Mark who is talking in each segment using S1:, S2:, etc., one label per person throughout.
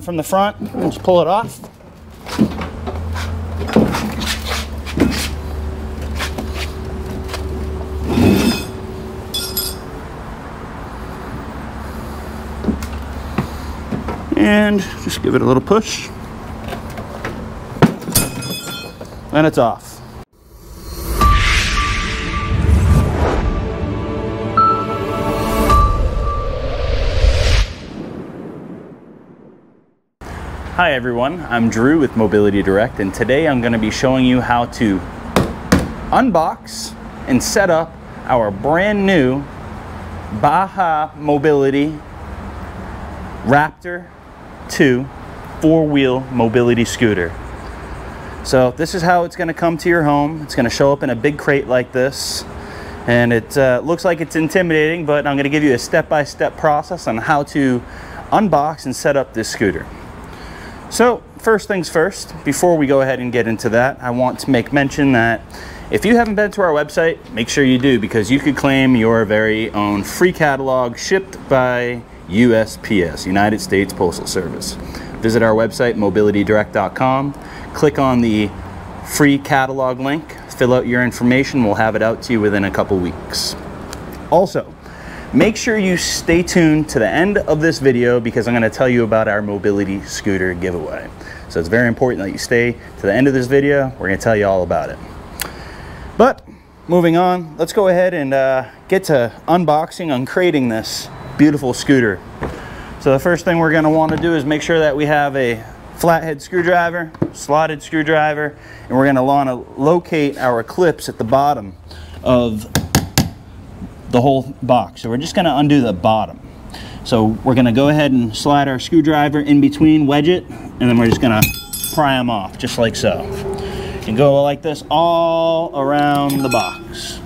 S1: from the front and just pull it off. And just give it a little push. And it's off. Hi everyone, I'm Drew with Mobility Direct, and today I'm going to be showing you how to unbox and set up our brand new Baja Mobility Raptor 2 four-wheel mobility scooter. So this is how it's going to come to your home. It's going to show up in a big crate like this, and it looks like it's intimidating, but I'm going to give you a step-by-step process on how to unbox and set up this scooter. So first things first, before we go ahead and get into that, I want to make mention that if you haven't been to our website, make sure you do, because you could claim your very own free catalog shipped by USPS, United States Postal Service. Visit our website, mobilitydirect.com, click on the free catalog link, fill out your information, we'll have it out to you within a couple weeks. Also, make sure you stay tuned to the end of this video, because I'm going to tell you about our mobility scooter giveaway. So it's very important that you stay to the end of this video. We're going to tell you all about it. But moving on, let's go ahead and get to unboxing, uncrating this beautiful scooter. So the first thing we're going to want to do is make sure that we have a flathead screwdriver, slotted screwdriver, and we're going to want to locate our clips at the bottom of the whole box. So we're just going to undo the bottom. So we're going to go ahead and slide our screwdriver in between, wedge it, and then we're just going to pry them off just like so. And go like this all around the box.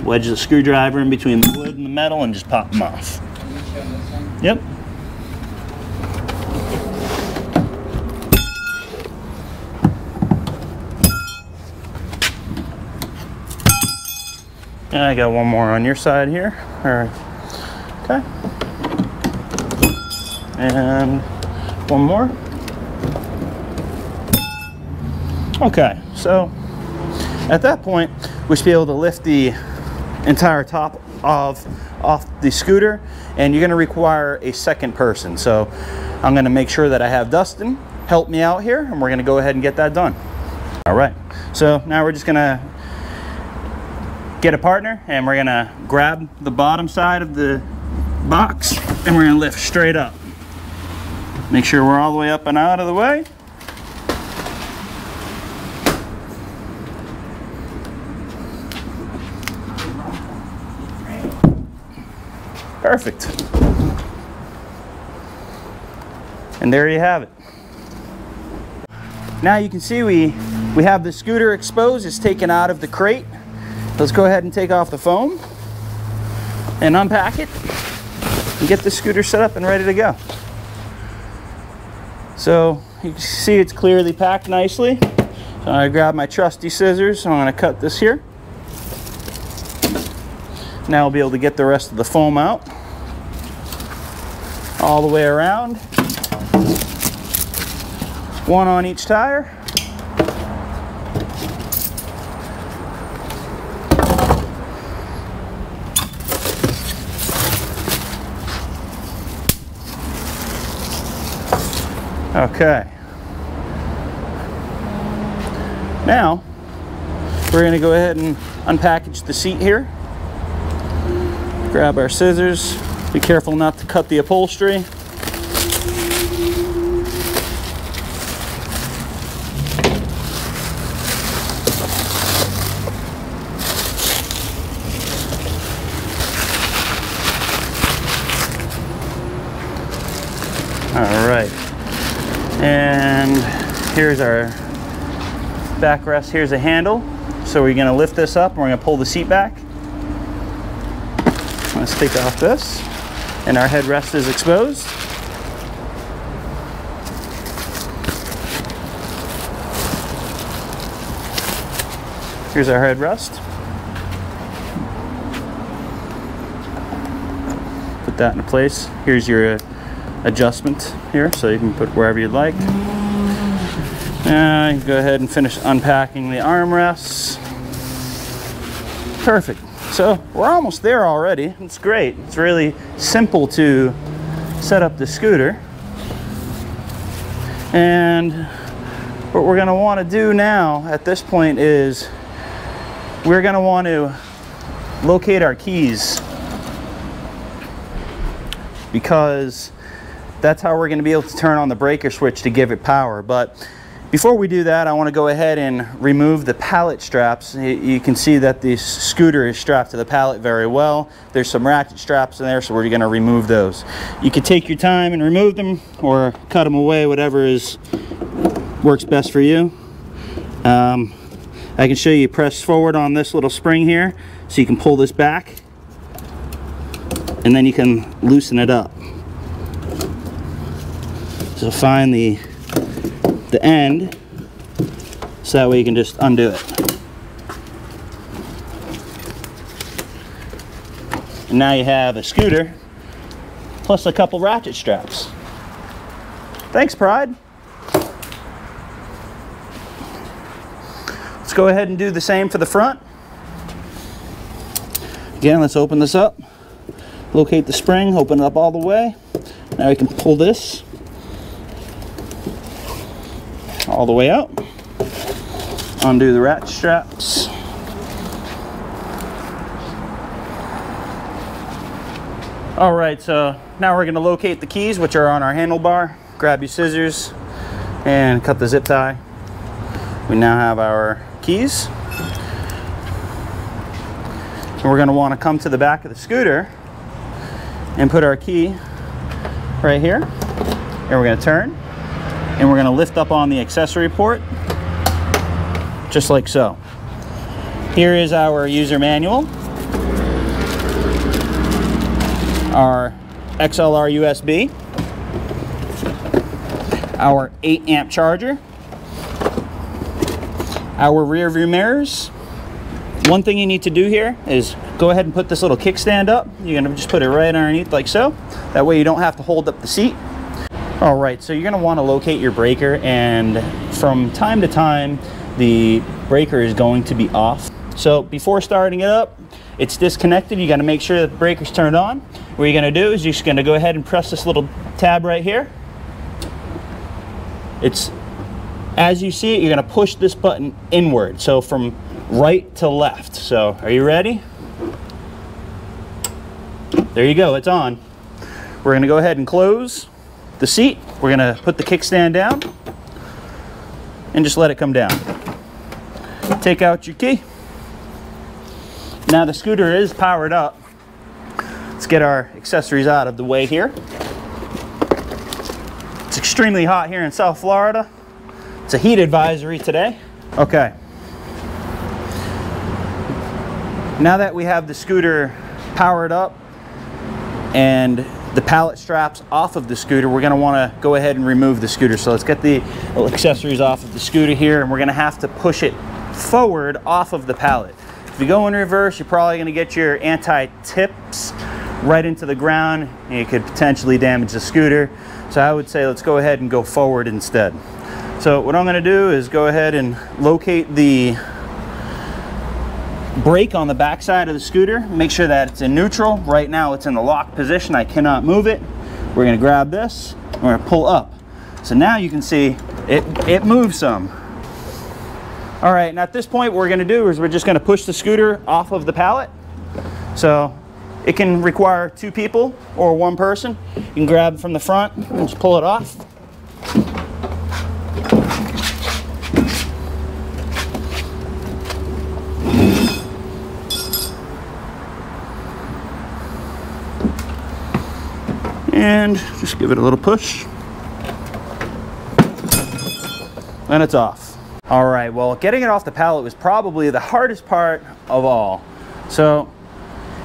S1: Wedge the screwdriver in between the wood and the metal and just pop them off. Yep. And I got one more on your side here. All right. Okay. And one more. Okay, so at that point, we should be able to lift the entire top off the scooter, and you're going to require a second person. So I'm going to make sure that I have Dustin help me out here, and we're going to go ahead and get that done. All right, so now we're just going to get a partner, and we're gonna grab the bottom side of the box and we're gonna lift straight up. Make sure we're all the way up and out of the way. Perfect. And there you have it. Now you can see we have the scooter exposed. It's taken out of the crate. Let's go ahead and take off the foam and unpack it and get the scooter set up and ready to go. So you can see it's clearly packed nicely. So I'm going to grab my trusty scissors. So I'm going to cut this here. Now I'll be able to get the rest of the foam out all the way around. One on each tire. Okay, now we're going to go ahead and unpackage the seat here. Grab our scissors, be careful not to cut the upholstery. All right. And here's our backrest. Here's a handle. So we're going to lift this up and we're going to pull the seat back. Let's take off this. And our headrest is exposed. Here's our headrest. put that into place. Here's your adjustment here, so you can put wherever you'd like. You can go ahead and finish unpacking the armrests. Perfect. So we're almost there already. It's great. It's really simple to set up the scooter. And what we're going to want to do now at this point is we're going to want to locate our keys, because that's how we're going to be able to turn on the breaker switch to give it power. But before we do that, I want to go ahead and remove the pallet straps. You can see that the scooter is strapped to the pallet very well. There's some ratchet straps in there, so we're going to remove those. You can take your time and remove them, or cut them away, whatever works best for you. I can show you press forward on this little spring here, so you can pull this back, and then you can loosen it up. So find the end, so that way you can just undo it. And now you have a scooter plus a couple ratchet straps. Thanks, Pride. Let's go ahead and do the same for the front. Again, let's open this up, locate the spring, open it up all the way. Now we can pull this all the way out, undo the ratchet straps. All right, so now we're going to locate the keys, which are on our handlebar. Grab your scissors and cut the zip tie. We now have our keys. And we're going to want to come to the back of the scooter and put our key right here, and we're going to turn. And we're going to lift up on the accessory port, just like so. Here is our user manual, our XLR USB, our 8 amp charger, our rear view mirrors. One thing you need to do here is go ahead and put this little kickstand up. You're going to just put it right underneath like so. That way you don't have to hold up the seat. All right, so you're going to want to locate your breaker, and from time to time the breaker is going to be off. So before starting it up, it's disconnected. You got to make sure that the breaker's turned on. What you're going to do is you're just going to go ahead and press this little tab right here. It's, as you see it, you're going to push this button inward, so from right to left. So are you ready? There you go, it's on. We're going to go ahead and close the seat. We're going to put the kickstand down and just let it come down. Take out your key. Now the scooter is powered up. Let's get our accessories out of the way here. It's extremely hot here in South Florida. It's a heat advisory today. Okay. Now that we have the scooter powered up and the pallet straps off of the scooter, we're going to want to go ahead and remove the scooter. So let's get the accessories off of the scooter here, and we're going to have to push it forward off of the pallet. If you go in reverse, you're probably going to get your anti-tips right into the ground, and you could potentially damage the scooter. So I would say let's go ahead and go forward instead. So what I'm going to do is go ahead and locate the brake on the back side of the scooter. Make sure that it's in neutral. Right now it's in the lock position. I cannot move it. We're going to grab this. We're going to pull up. So now you can see it moves some. All right, and at this point what we're going to do is we're just going to push the scooter off of the pallet. So it can require 2 people or 1 person. You can grab it from the front and just pull it off. And just give it a little push, and it's off. All right, well, getting it off the pallet was probably the hardest part of all. So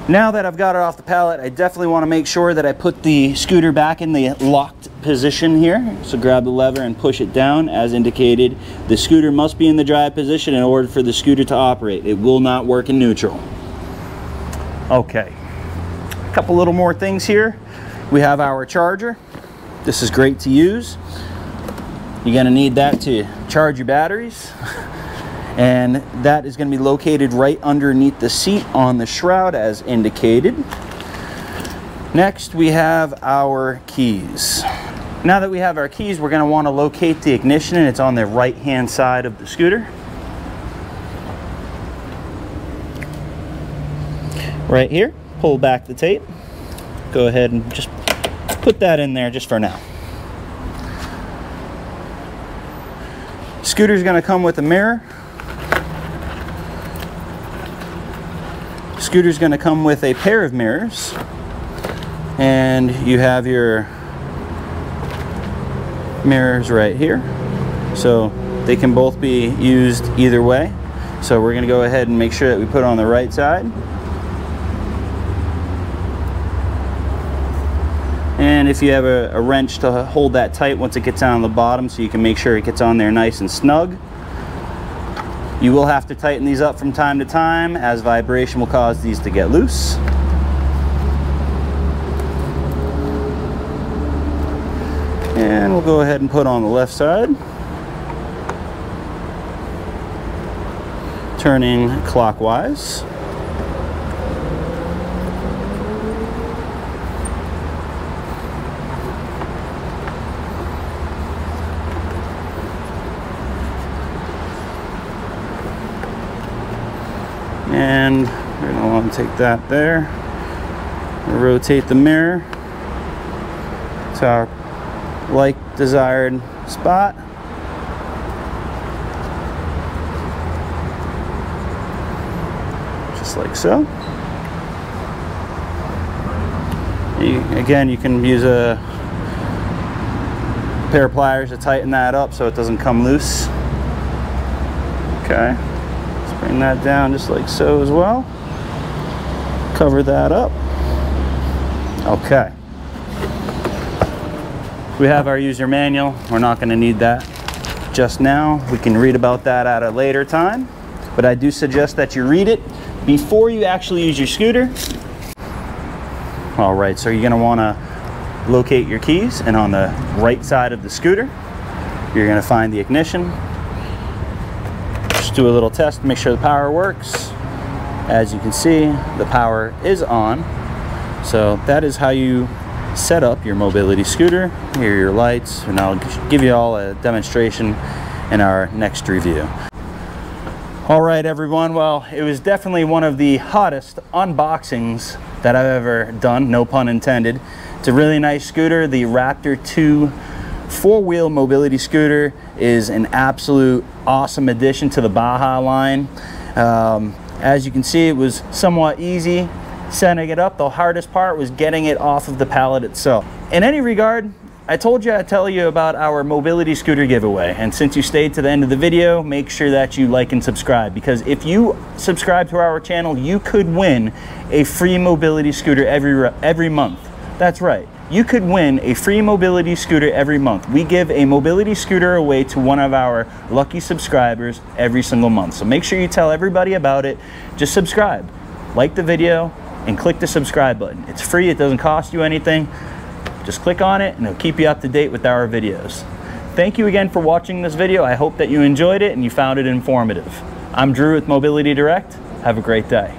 S1: now that I've got it off the pallet, I definitely want to make sure that I put the scooter back in the locked position here. So grab the lever and push it down as indicated. The scooter must be in the drive position in order for the scooter to operate. It will not work in neutral. Okay. couple little more things here. We have our charger. This is great to use. You're gonna need that to charge your batteries. And that is gonna be located right underneath the seat on the shroud as indicated. Next, we have our keys. Now that we have our keys, we're gonna wanna locate the ignition, and it's on the right-hand side of the scooter. Right here, pull back the tape. Go ahead and just put that in there just for now. Scooter's gonna come with a mirror. Scooter's gonna come with a pair of mirrors. And you have your mirrors right here. So they can both be used either way. So we're gonna go ahead and make sure that we put it on the right side. And if you have a wrench to hold that tight once it gets down on the bottom, so you can make sure it gets on there nice and snug. You will have to tighten these up from time to time, as vibration will cause these to get loose. And we'll go ahead and put on the left side. Turning clockwise. And we're going to want to take that there, rotate the mirror to our like desired spot. Just like so. Again, you can use a pair of pliers to tighten that up so it doesn't come loose. Okay. Bring that down just like so as well. Cover that up. Okay. We have our user manual. We're not going to need that just now. We can read about that at a later time. But I do suggest that you read it before you actually use your scooter. All right, so you're going to want to locate your keys, and on the right side of the scooter, you're going to find the ignition. Do a little test to make sure the power works. As you can see, the power is on. So that is how you set up your mobility scooter. Here are your lights, and I'll give you all a demonstration in our next review. All right, everyone, well, it was definitely one of the hottest unboxings that I've ever done, no pun intended. It's a really nice scooter. The Raptor 2 four-wheel mobility scooter is an absolute awesome addition to the Baja line. As you can see, it was somewhat easy setting it up. The hardest part was getting it off of the pallet itself. In any regard, I told you I'd tell you about our mobility scooter giveaway, and since you stayed to the end of the video, make sure that you like and subscribe, because if you subscribe to our channel, you could win a free mobility scooter every month. That's right. You could win a free mobility scooter every month. We give a mobility scooter away to one of our lucky subscribers every single month. So make sure you tell everybody about it. Just subscribe, like the video, and click the subscribe button. It's free, it doesn't cost you anything. Just click on it and it'll keep you up to date with our videos. Thank you again for watching this video. I hope that you enjoyed it and you found it informative. I'm Drew with Mobility Direct. Have a great day.